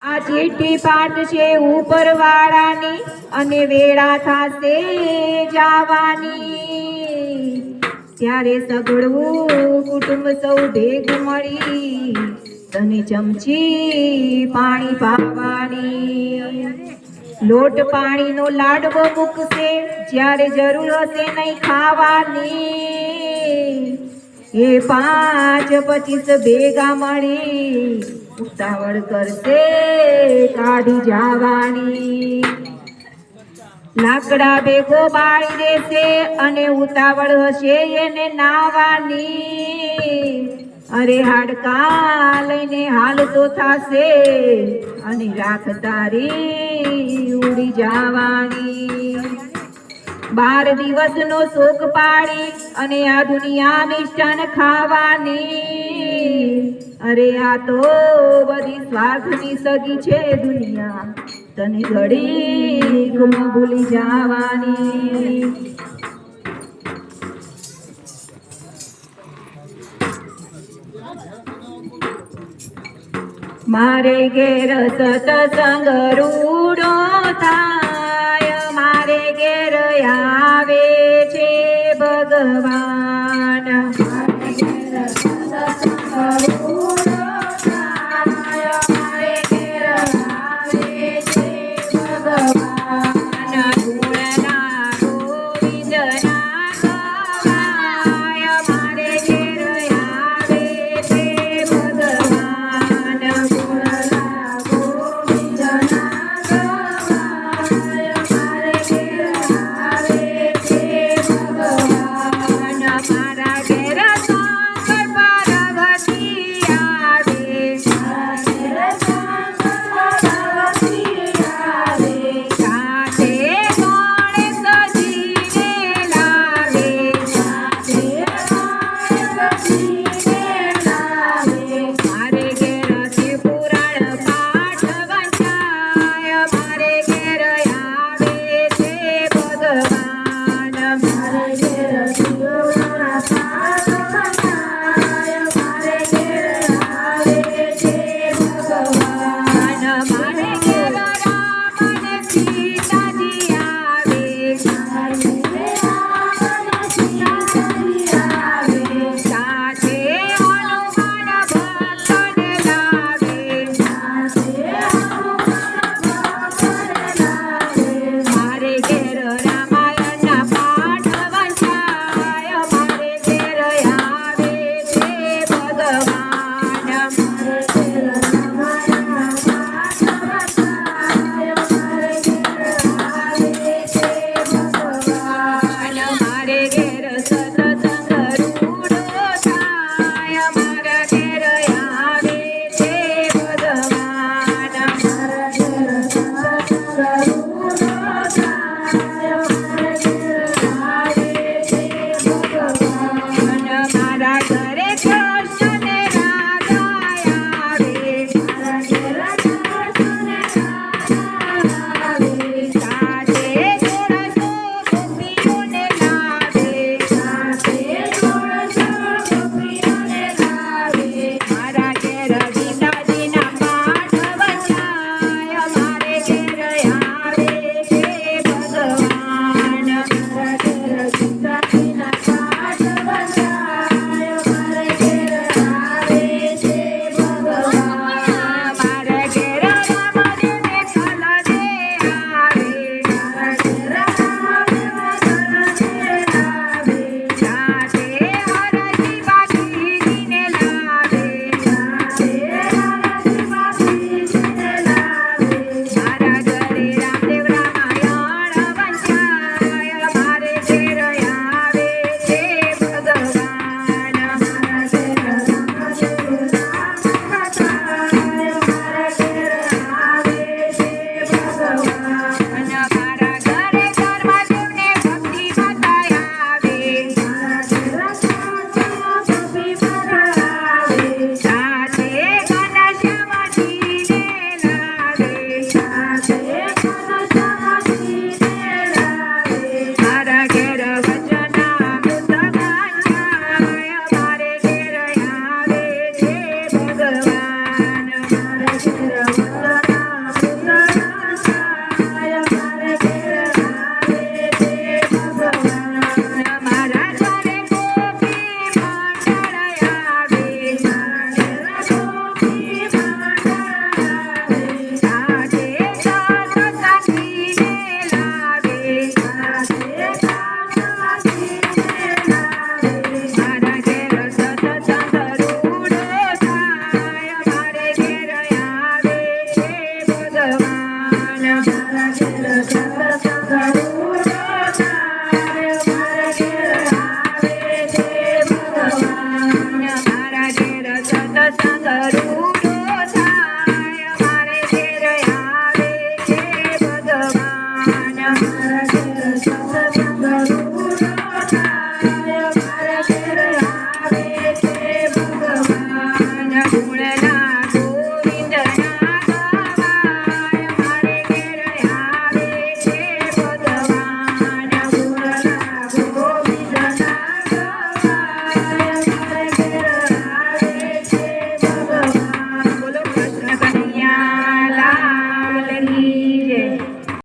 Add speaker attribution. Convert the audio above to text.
Speaker 1: આ ચીઠી પાઠશે ઉપરવાળાની અને વેળા થાશે જાવાની, ત્યારે સગળવું કુટુંબ સૌ ભેગું મળી તને ચમચી પાણી પાવાની. લોટ પાણીનો લાડવો મૂકશે જ્યારે જરૂર હશે નહીં ખાવાની, એ 5-25 ભેગા મળી ઉતાવળ કરશે કાઢી જવાની. લાકડા ભેગો બાળી દેશે અને ઉતાવળ હશે એને નાવાની, અરે હાડકા લઈને હાલતો થાશે અને રાખ તારી ઉડી જવાની. 12 દિવસનો શોક પાડી અને આ દુનિયા મિષ્ટાન ખાવાની, અરે આ તો બધી સ્વાર્થની સગી છે દુનિયા, તને ઘડીકમાં ભૂલી જવાની. મારે ઘેર સતસંગ રૂડો થાય, મારે ઘેર આવે છે ભગવાન.